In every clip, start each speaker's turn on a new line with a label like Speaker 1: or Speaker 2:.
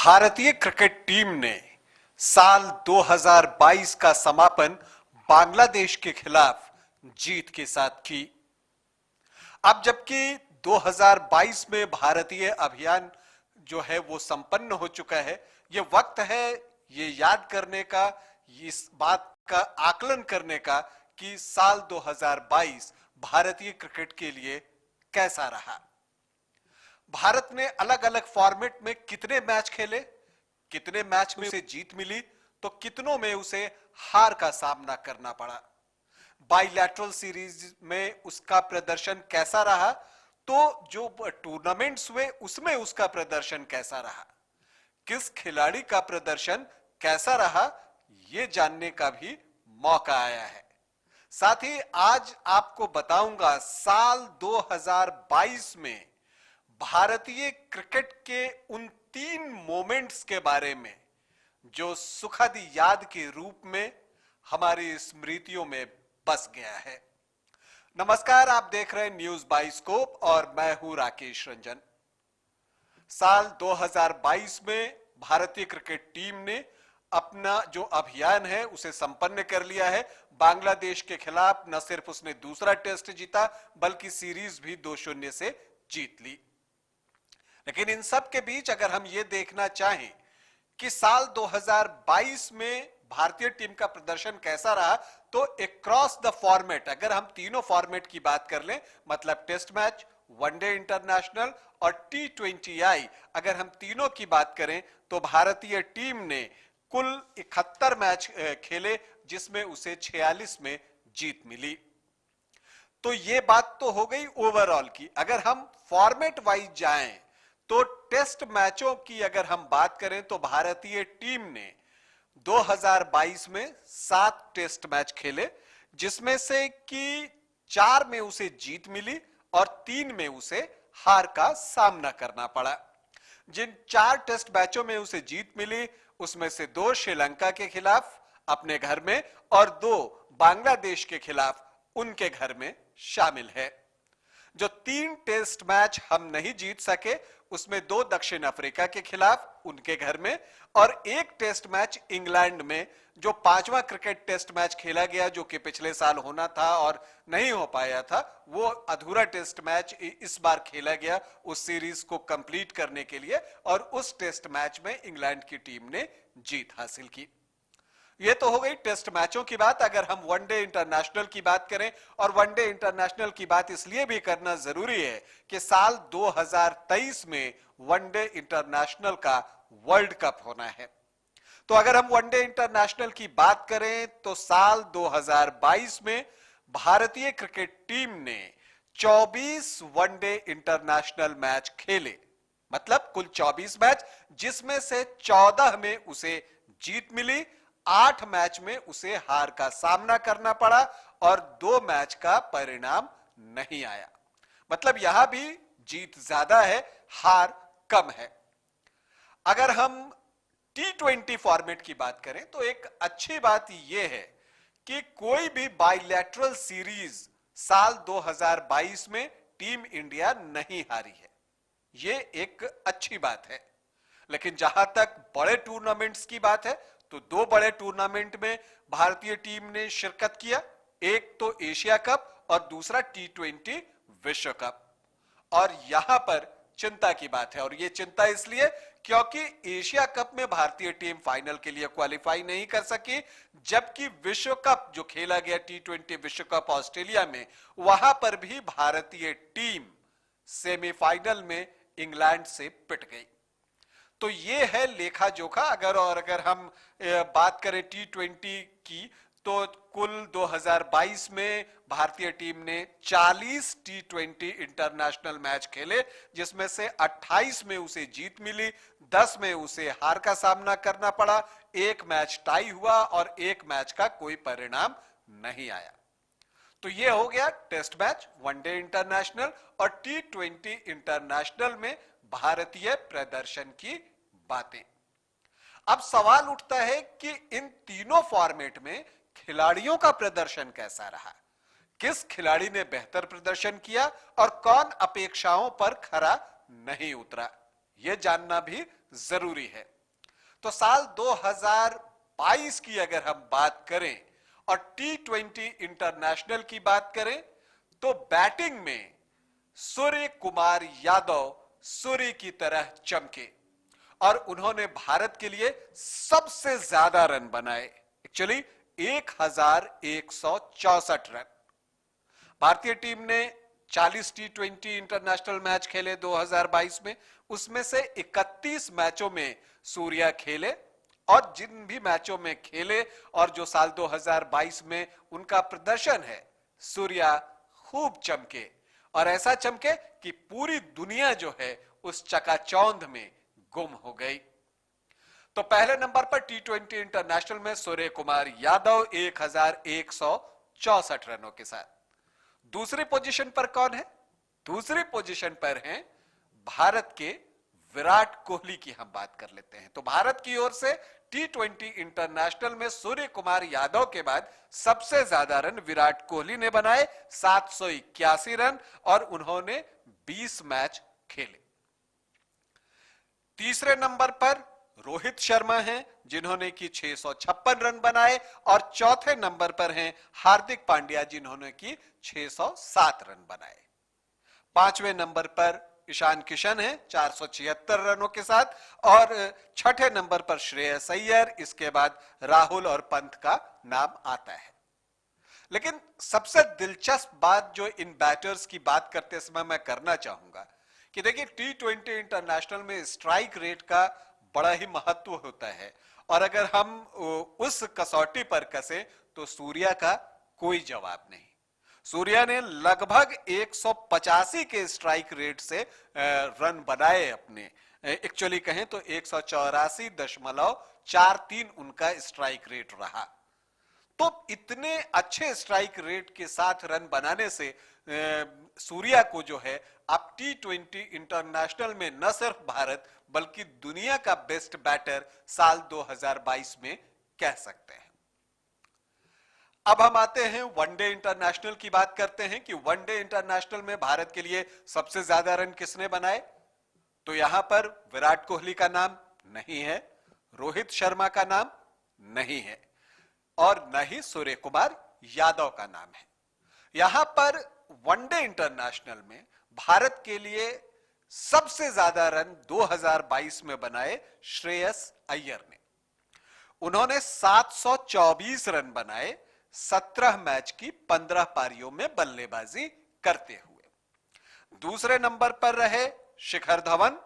Speaker 1: भारतीय cricket team ने साल 2022 का समापन बांग्लादेश के खिलाफ जीत के साथ की। अब जबकि 2022 में भारतीय अभियान जो है वो संपन्न हो चुका है, ये वक्त है ये याद करने का, इस बात का आकलन करने का कि साल 2022 भारतीय क्रिकेट के लिए कैसा रहा। भारत ने अलग अलग फॉर्मेट में कितने मैच खेले, कितने मैच में उसे जीत मिली तो कितनों में उसे हार का सामना करना पड़ा। बाइलैटरल सीरीज में उसका प्रदर्शन कैसा रहा, तो जो टूर्नामेंट्स हुए उसमें उसका प्रदर्शन कैसा रहा, किस खिलाड़ी का प्रदर्शन कैसा रहा, यह जानने का भी मौका आया है। साथ ही आज आपको बताऊंगा साल 2022 में भारतीय क्रिकेट के उन 3 मोमेंट्स के बारे में जो सुखद याद के रूप में हमारी स्मृतियों में बस गया है। नमस्कार, आप देख रहे हैं न्यूज बाइस्कोप और मैं हूं राकेश रंजन। साल 2022 में भारतीय क्रिकेट टीम ने अपना जो अभियान है उसे संपन्न कर लिया है। बांग्लादेश के खिलाफ न सिर्फ उसने दूसरा टेस्ट जीता बल्कि सीरीज भी 2-0 से जीत ली। लेकिन इन सब के बीच अगर हम ये देखना चाहें कि साल 2022 में भारतीय टीम का प्रदर्शन कैसा रहा, तो अक्रॉस द फॉर्मेट अगर हम तीनों फॉर्मेट की बात कर लें, मतलब टेस्ट मैच, वनडे इंटरनेशनल और T20I, अगर हम तीनों की बात करें तो भारतीय टीम ने कुल 71 मैच खेले जिसमें उसे 46 में जीत मिली। तो ये बात तो हो गई ओवरऑल की। अगर हम फॉर्मेट वाइज जाएं तो टेस्ट मैचों की अगर हम बात करें तो भारतीय टीम ने 2022 में 7 टेस्ट मैच खेले जिसमें से कि 4 में उसे जीत मिली और 3 में उसे हार का सामना करना पड़ा। जिन 4 टेस्ट मैचों में उसे जीत मिली उसमें से 2 श्रीलंका के खिलाफ अपने घर में और 2 बांग्लादेश के खिलाफ उनके घर में शामिल है। जो 3 टेस्ट मैच हम नहीं जीत सके उसमें 2 दक्षिण अफ्रीका के खिलाफ उनके घर में और 1 टेस्ट मैच इंग्लैंड में, जो 5वां क्रिकेट टेस्ट मैच खेला गया जो कि पिछले साल होना था और नहीं हो पाया था, वो अधूरा टेस्ट मैच इस बार खेला गया उस सीरीज को कंप्लीट करने के लिए और उस टेस्ट मैच में इंग्लैंड की टीम ने जीत हासिल की। ये तो हो गई टेस्ट मैचों की बात। अगर हम वनडे इंटरनेशनल की बात करें, और वनडे इंटरनेशनल की बात इसलिए भी करना जरूरी है कि साल 2023 में वनडे इंटरनेशनल का वर्ल्ड कप होना है। तो अगर हम वनडे इंटरनेशनल की बात करें तो साल 2022 में भारतीय क्रिकेट टीम ने 24 वनडे इंटरनेशनल मैच खेले, मतलब कुल 24 मैच जिसमें से 14 में उसे जीत मिली, 8 मैच में उसे हार का सामना करना पड़ा और 2 मैच का परिणाम नहीं आया। मतलब यहां भी जीत ज्यादा है, हार कम है। अगर हम T20 फॉर्मेट की बात करें तो एक अच्छी बात यह है कि कोई भी बाइलैटरल सीरीज साल 2022 में टीम इंडिया नहीं हारी है। यह एक अच्छी बात है। लेकिन जहां तक बड़े टूर्नामेंट्स की बात है तो 2 बड़े टूर्नामेंट में भारतीय टीम ने शिरकत किया, एक तो एशिया कप और दूसरा T20 विश्व कप। और यहां पर चिंता की बात है, और यह चिंता इसलिए क्योंकि एशिया कप में भारतीय टीम फाइनल के लिए क्वालिफाई नहीं कर सकी, जबकि विश्व कप जो खेला गया T20 विश्व कप ऑस्ट्रेलिया में, वहां पर भी भारतीय टीम सेमीफाइनल में इंग्लैंड से पिट गई। तो ये है लेखा जोखा। अगर हम बात करें T20 की तो कुल 2022 में भारतीय टीम ने 40 T20 इंटरनेशनल मैच खेले जिसमें से 28 में उसे जीत मिली, 10 में उसे हार का सामना करना पड़ा, 1 मैच टाई हुआ और 1 मैच का कोई परिणाम नहीं आया। तो यह हो गया टेस्ट मैच, वनडे इंटरनेशनल और T20 इंटरनेशनल में भारतीय प्रदर्शन की बातें। अब सवाल उठता है कि इन तीनों फॉर्मेट में खिलाड़ियों का प्रदर्शन कैसा रहा, किस खिलाड़ी ने बेहतर प्रदर्शन किया और कौन अपेक्षाओं पर खरा नहीं उतरा, यह जानना भी जरूरी है। तो साल 2022 की अगर हम बात करें और T20 इंटरनेशनल की बात करें तो बैटिंग में सूर्य कुमार यादव सूर्य की तरह चमके और उन्होंने भारत के लिए सबसे ज्यादा रन बनाए, एक्चुअली 1164 रन। भारतीय टीम ने 40 T20 इंटरनेशनल मैच खेले 2022 में, उसमें से 31 मैचों में सूर्या खेले और जिन भी मैचों में खेले और जो साल 2022 में उनका प्रदर्शन है, सूर्या खूब चमके और ऐसा चमके कि पूरी दुनिया जो है उस चकाचौंध में गुम हो गई। तो पहले नंबर पर T20 इंटरनेशनल में सूर्य कुमार यादव 1164 रनों के साथ। दूसरी पोजीशन पर कौन है? दूसरी पोजीशन पर हैं भारत के विराट कोहली की हम बात कर लेते हैं। तो भारत की ओर से T20 इंटरनेशनल में सूर्य कुमार यादव के बाद सबसे ज्यादा रन विराट कोहली ने बनाए, 781 रन, और उन्होंने 20 मैच खेले। तीसरे नंबर पर रोहित शर्मा हैं जिन्होंने की 656 रन बनाए और चौथे नंबर पर हैं हार्दिक पांड्या जिन्होंने की 607 रन बनाए। पांचवें नंबर पर ईशान किशन है 476 रनों के साथ और छठे नंबर पर श्रेयस अय्यर, इसके बाद राहुल और पंत का नाम आता है। लेकिन सबसे दिलचस्प बात जो इन बैटर्स की बात करते समय मैं करना चाहूंगा कि देखिए T20 इंटरनेशनल में स्ट्राइक रेट का बड़ा ही महत्व होता है और अगर हम उस कसौटी पर कसे तो सूर्या का कोई जवाब नहीं। सूर्या ने लगभग 185 के स्ट्राइक रेट से रन बनाए अपने, एक्चुअली कहें तो 184.43 उनका स्ट्राइक रेट रहा। तो इतने अच्छे स्ट्राइक रेट के साथ रन बनाने से सूर्या को जो है आप T20 इंटरनेशनल में न सिर्फ भारत बल्कि दुनिया का बेस्ट बैटर साल 2022 में कह सकते हैं। अब हम आते हैं वनडे इंटरनेशनल की बात करते हैं कि वनडे इंटरनेशनल में भारत के लिए सबसे ज्यादा रन किसने बनाए। तो यहां पर विराट कोहली का नाम नहीं है, रोहित शर्मा का नाम नहीं है और न ही सूर्य कुमार यादव का नाम है। यहां पर वनडे इंटरनेशनल में भारत के लिए सबसे ज्यादा रन 2022 में बनाए श्रेयस अय्यर ने। उन्होंने 724 रन बनाए 17 मैच की 15 पारियों में बल्लेबाजी करते हुए। दूसरे नंबर पर रहे शिखर धवन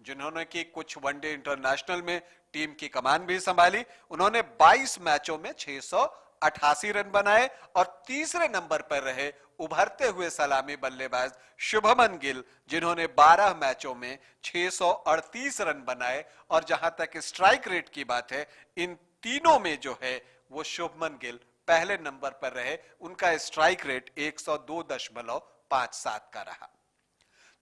Speaker 1: जिन्होंने की कुछ वनडे इंटरनेशनल में टीम की कमान भी संभाली। उन्होंने 22 मैचों में 688 रन बनाए और तीसरे नंबर पर रहे उभरते हुए सलामी बल्लेबाज शुभमन गिल जिन्होंने 12 मैचों में 638 रन बनाए और जहां तक स्ट्राइक रेट की बात है इन तीनों में जो है वो शुभमन गिल पहले नंबर पर रहे, उनका स्ट्राइक रेट 102.57 का रहा।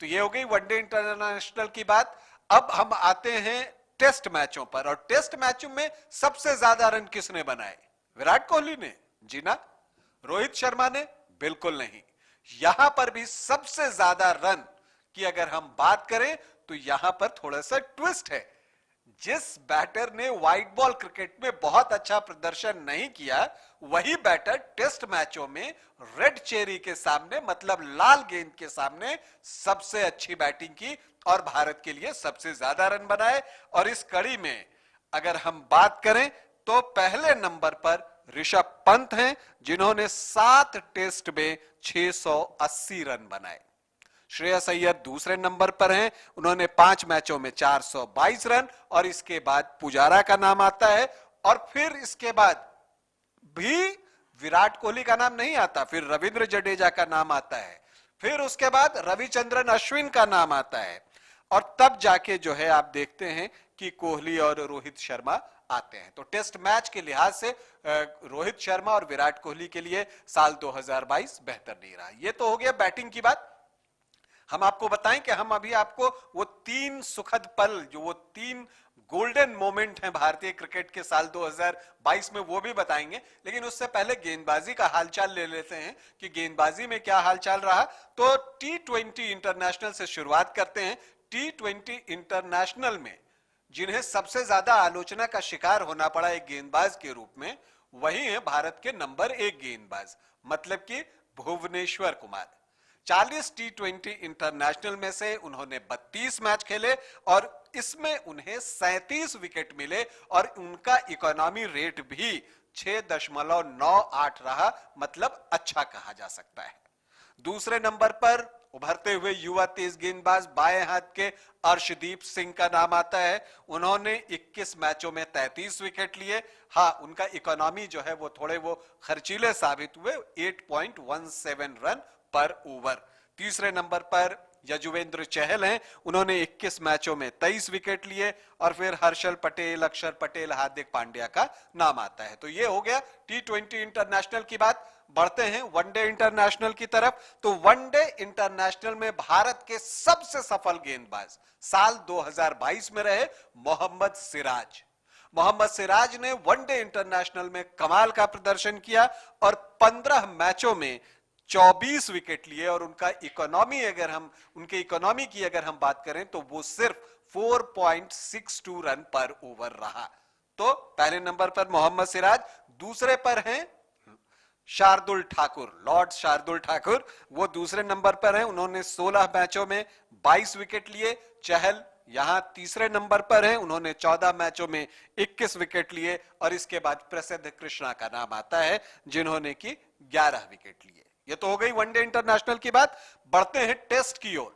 Speaker 1: तो ये हो गई वनडे इंटरनेशनल की बात। अब हम आते हैं टेस्ट मैचों पर और टेस्ट मैचों में सबसे ज्यादा रन किसने बनाए? विराट कोहली ने? जी ना। रोहित शर्मा ने? बिल्कुल नहीं। यहां पर भी सबसे ज्यादा रन की अगर हम बात करें तो यहां पर थोड़ा सा ट्विस्ट है। जिस बैटर ने व्हाइट बॉल क्रिकेट में बहुत अच्छा प्रदर्शन नहीं किया वही बैटर टेस्ट मैचों में रेड चेरी के सामने मतलब लाल गेंद के सामने सबसे अच्छी बैटिंग की और भारत के लिए सबसे ज्यादा रन बनाए। और इस कड़ी में अगर हम बात करें तो पहले नंबर पर ऋषभ पंत हैं जिन्होंने 7 टेस्ट में 680 रन बनाए। श्रेयस अय्यर दूसरे नंबर पर हैं, उन्होंने 5 मैचों में 422 रन और इसके बाद पुजारा का नाम आता है और फिर इसके बाद भी विराट कोहली का नाम नहीं आता, फिर रविंद्र जडेजा का नाम आता है, फिर उसके बाद रविचंद्रन अश्विन का नाम आता है और तब जाके जो है आप देखते हैं कि कोहली और रोहित शर्मा आते हैं। तो टेस्ट मैच के लिहाज से रोहित शर्मा और विराट कोहली के लिए साल 2022 बेहतर नहीं रहा। ये तो हो गया बैटिंग की बात। हम आपको बताएं कि हम अभी आपको वो 3 सुखद पल जो वो 3 गोल्डन मोमेंट हैं भारतीय क्रिकेट के साल 2022 में वो भी बताएंगे, लेकिन उससे पहले गेंदबाजी का हालचाल ले लेते हैं कि गेंदबाजी में क्या हालचाल रहा। तो T20 इंटरनेशनल से शुरुआत करते हैं। T20 इंटरनेशनल में जिन्हें सबसे ज्यादा आलोचना का शिकार होना पड़ा एक गेंदबाज के रूप में, वही है भारत के नंबर 1 गेंदबाज, मतलब कि भुवनेश्वर कुमार। 40 T20 इंटरनेशनल में से उन्होंने 32 मैच खेले और इसमें उन्हें 37 विकेट मिले और उनका इकोनॉमी रेट भी 6.98 रहा, मतलब अच्छा कहा जा सकता है। दूसरे नंबर पर उभरते हुए युवा तेज गेंदबाज बाएं हाथ के अर्शदीप सिंह का नाम आता है। उन्होंने 21 मैचों में 33 विकेट लिए। हाँ, उनका इकोनॉमी जो है वो थोड़े वो खर्चीले साबित हुए, 8.17 रन पर ओवर। तीसरे नंबर पर यजुवेंद्र चहल हैं, उन्होंने 21 मैचों में 23 विकेट लिए। और फिर हर्षल पटेल, अक्षर पटेल, हार्दिक पांड्या का नाम आता है। तो ये हो गया T20 इंटरनेशनल की बात। बढ़ते हैं वनडे इंटरनेशनल की तरफ। तो वनडे इंटरनेशनल में भारत के सबसे सफल गेंदबाज साल 2022 में रहे मोहम्मद सिराज। मोहम्मद सिराज ने वनडे इंटरनेशनल में कमाल का प्रदर्शन किया और 15 मैचों में 24 विकेट लिए और उनका इकोनॉमी की अगर हम बात करें तो वो सिर्फ 4.62 रन पर ओवर रहा। तो पहले नंबर पर मोहम्मद सिराज, दूसरे पर हैं शार्दुल ठाकुर, लॉर्ड शार्दुल ठाकुर, वो दूसरे नंबर पर हैं, उन्होंने 16 मैचों में 22 विकेट लिए। चहल यहां तीसरे नंबर पर हैं, उन्होंने 14 मैचों में 21 विकेट लिए। और इसके बाद प्रसिद्ध कृष्णा का नाम आता है, जिन्होंने की 11 विकेट लिए। ये तो हो गई वनडे इंटरनेशनल की बात। बढ़ते हैं टेस्ट की ओर।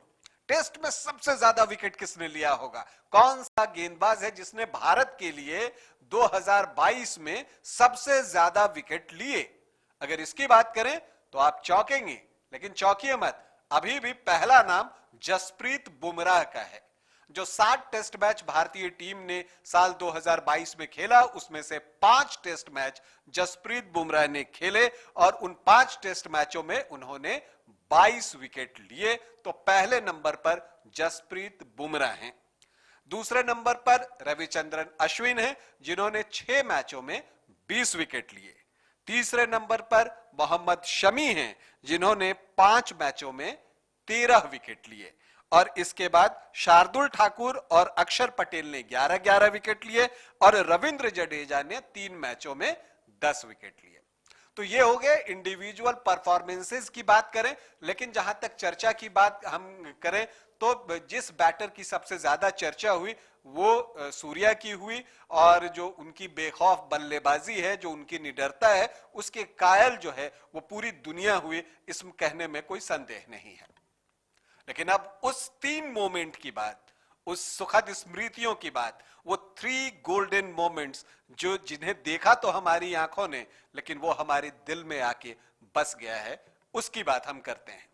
Speaker 1: टेस्ट में सबसे ज्यादा विकेट किसने लिया होगा? कौन सा गेंदबाज है जिसने भारत के लिए 2022 में सबसे ज्यादा विकेट लिए? अगर इसकी बात करें तो आप चौंकेंगे, लेकिन चौंकिए मत, अभी भी पहला नाम जसप्रीत बुमराह का है। जो 60 टेस्ट मैच भारतीय टीम ने साल 2022 में खेला, उसमें से 5 टेस्ट मैच जसप्रीत बुमराह ने खेले और उन 5 टेस्ट मैचों में उन्होंने 22 विकेट लिए। तो पहले नंबर पर जसप्रीत बुमराह हैं। दूसरे नंबर पर रविचंद्रन अश्विन हैं, जिन्होंने 6 मैचों में 20 विकेट लिए। तीसरे नंबर पर मोहम्मद शमी हैं, जिन्होंने 5 मैचों में 13 विकेट लिए। और इसके बाद शार्दुल ठाकुर और अक्षर पटेल ने 11-11 विकेट लिए और रविंद्र जडेजा ने 3 मैचों में 10 विकेट लिए। तो ये हो गए इंडिविजुअल परफॉर्मेंसेस की बात करें। लेकिन जहां तक चर्चा की बात हम करें तो जिस बैटर की सबसे ज्यादा चर्चा हुई वो सूर्या की हुई। और जो उनकी बेखौफ बल्लेबाजी है, जो उनकी निडरता है, उसके कायल जो है वो पूरी दुनिया हुई, इसमें कहने में कोई संदेह नहीं है। लेकिन अब उस 3 मोमेंट की बात, उस सुखद स्मृतियों की बात, वो 3 गोल्डन मोमेंट्स जो जिन्हें देखा तो हमारी आंखों ने, लेकिन वो हमारे दिल में आके बस गया है, उसकी बात हम करते हैं।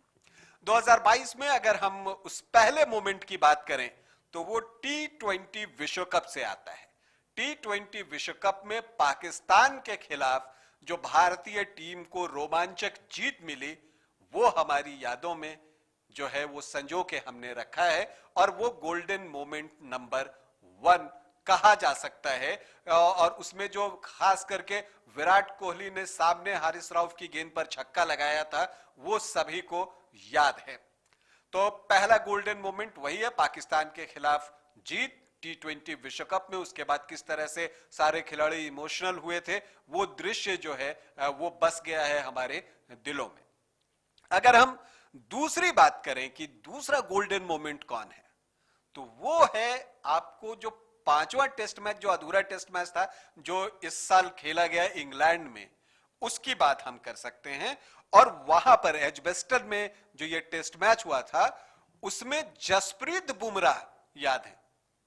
Speaker 1: 2022 में अगर हम उस पहले मोमेंट की बात करें तो वो T20 विश्व कप से आता है। T20 विश्व कप में पाकिस्तान के खिलाफ जो भारतीय टीम को रोमांचक जीत मिली, वो हमारी यादों में जो है वो संजो के हमने रखा है और वो गोल्डन मोमेंट नंबर 1 कहा जा सकता है। और उसमें जो खास करके विराट कोहली ने सामने हारिस राउफ की गेंद पर छक्का लगाया था, वो सभी को याद है। तो पहला गोल्डन मोमेंट वही है, पाकिस्तान के खिलाफ जीत T20 विश्व कप में। उसके बाद किस तरह से सारे खिलाड़ी इमोशनल हुए थे, वो दृश्य जो है वो बस गया है हमारे दिलों में। अगर हम दूसरी बात करें कि दूसरा गोल्डन मोमेंट कौन है, तो वो है आपको जो 5वां टेस्ट मैच, जो अधूरा टेस्ट मैच था जो इस साल खेला गया इंग्लैंड में, उसकी बात हम कर सकते हैं। और वहां पर एजबेस्टन में जो ये टेस्ट मैच हुआ था, उसमें जसप्रीत बुमराह याद है,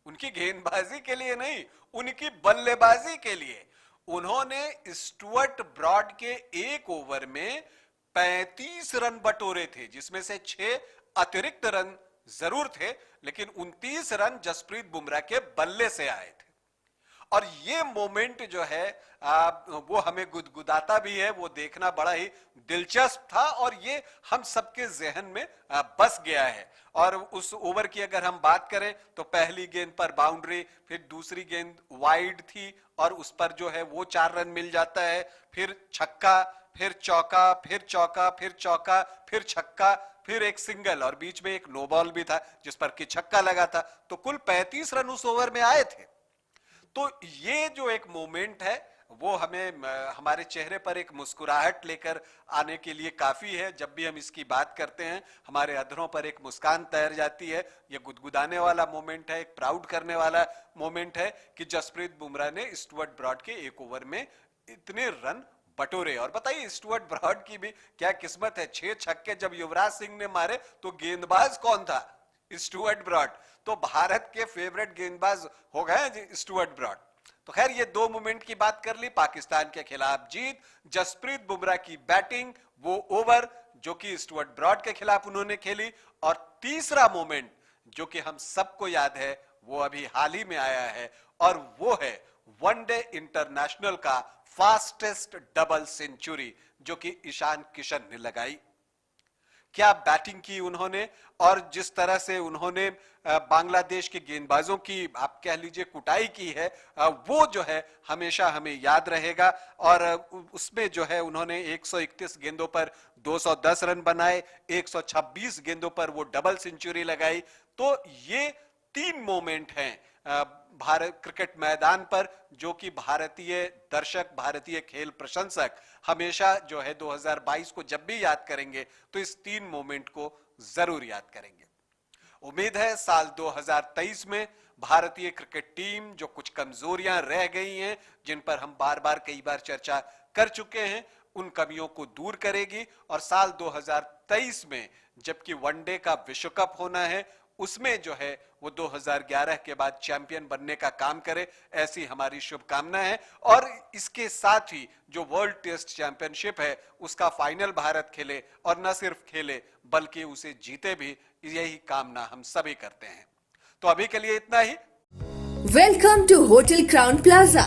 Speaker 1: उनकी गेंदबाजी के लिए नहीं, उनकी बल्लेबाजी के लिए उन्होंने स्टुअर्ट ब्रॉड के 1 ओवर में 35 रन बटोरे थे, जिसमें से 6 अतिरिक्त रन जरूर थे, लेकिन 29 रन जसप्रीत बुमराह के बल्ले से आए थे। और ये मोमेंट जो है वो हमें गुदगुदाता भी है, वो देखना बड़ा ही दिलचस्प था और ये हम सबके जहन में बस गया है। और उस ओवर की अगर हम बात करें तो पहली गेंद पर बाउंड्री, फिर दूसरी गेंद वाइड थी और उस पर जो है वो 4 रन मिल जाता है, फिर छक्का, फिर चौका, फिर चौका, फिर चौका, फिर छक्का। फिर एक सिंगल और बीच में एक नो बॉल भी था जिस पर कि छक्का लगा था। तो कुल 35 रन उस ओवर में आए थे। तो ये जो एक मोमेंट है वो हमें हमारे चेहरे पर एक मुस्कुराहट लेकर आने के लिए काफी है। जब भी हम इसकी बात करते हैं हमारे अधरों पर एक मुस्कान तैर जाती है। ये गुदगुदाने वाला मोमेंट है, एक प्राउड करने वाला मोमेंट है कि जसप्रीत बुमराह ने स्टुअर्ट ब्रॉड के एक ओवर में इतने रन बटोरे। और बताइए स्टुअर्ट ब्रॉड की भी क्या किस्मत है, 6 छक्के जब युवराज सिंह ने मारे तो गेंदबाज कौन था? Stuart Broad. तो भारत के फेवरेट गेंदबाज हो गए स्टुअर्ट ब्रॉड। तो खैर ये दो मोमेंट की बात कर ली, पाकिस्तान के खिलाफ जीत, जसप्रीत बुमराह की बैटिंग, वो ओवर जो कि स्टुअर्ट ब्रॉड के खिलाफ उन्होंने खेली, और तीसरा मोमेंट जो कि हम सबको याद है वो अभी हाल ही में आया है और वो है वनडे इंटरनेशनल का फास्टेस्ट डबल सेंचुरी जो कि ईशान किशन ने लगाई। क्या बैटिंग की उन्होंने, और जिस तरह से उन्होंने बांग्लादेश के गेंदबाजों की आप कह लीजिए कुटाई की है, वो जो है हमेशा हमें याद रहेगा। और उसमें जो है उन्होंने 131 गेंदों पर 210 रन बनाए, 126 गेंदों पर वो डबल सेंचुरी लगाई। तो ये 3 मोमेंट हैं भारत क्रिकेट मैदान पर जो कि भारतीय दर्शक, भारतीय खेल प्रशंसक हमेशा जो है 2022 को जब भी याद करेंगे तो इस 3 मोमेंट को जरूर याद करेंगे। उम्मीद है साल 2023 में भारतीय क्रिकेट टीम जो कुछ कमजोरियां रह गई हैं, जिन पर हम बार बार कई बार चर्चा कर चुके हैं, उन कमियों को दूर करेगी और साल 2023 में जबकि वनडे का विश्व कप होना है उसमें जो है वो 2011 के बाद चैंपियन बनने का काम करे, ऐसी हमारी शुभकामना है। और इसके साथ ही जो वर्ल्ड टेस्ट चैंपियनशिप है उसका फाइनल भारत खेले, और न सिर्फ खेले बल्कि उसे जीते भी, यही कामना हम सभी करते हैं। तो अभी के लिए इतना ही।
Speaker 2: Welcome to hotel Crowne Plaza.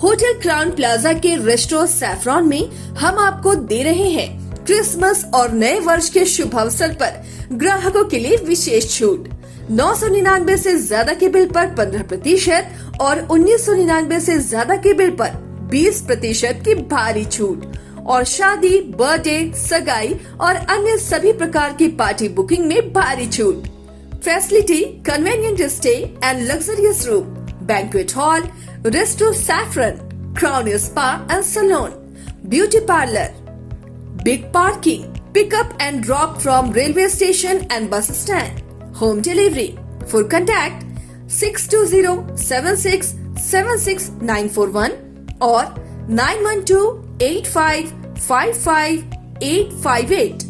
Speaker 2: Hotel Crowne Plaza के रेस्टोरेंट सैफरॉन में हम आपको दे रहे हैं क्रिसमस और नए वर्ष के शुभ अवसर पर ग्राहकों के लिए विशेष छूट। 999 से ज्यादा के बिल पर 15% और 1999 से ज्यादा के बिल पर 20% की भारी छूट, और शादी, बर्थडे, सगाई और अन्य सभी प्रकार की पार्टी बुकिंग में भारी छूट। Facility, convenient stay and luxurious room, banquet hall, restaurant saffron, crown spa and salon, beauty parlour, big parking, pick up and drop from railway station and bus stand, home delivery. For contact 620-7676-941 or 912-8555-858।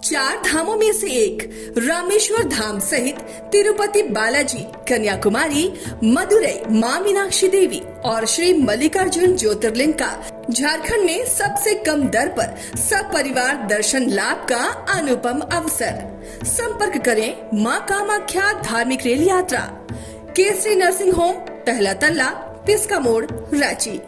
Speaker 2: 4 धामों में से एक रामेश्वर धाम सहित तिरुपति बालाजी, कन्याकुमारी, मदुरई माँ मीनाक्षी देवी और श्री मल्लिकार्जुन ज्योतिर्लिंग का झारखंड में सबसे कम दर पर सब परिवार दर्शन लाभ का अनुपम अवसर। संपर्क करें माँ कामाख्या धार्मिक रेल यात्रा, केसरी नर्सिंग होम, पहला तल्ला, पिस्का मोड़, रांची।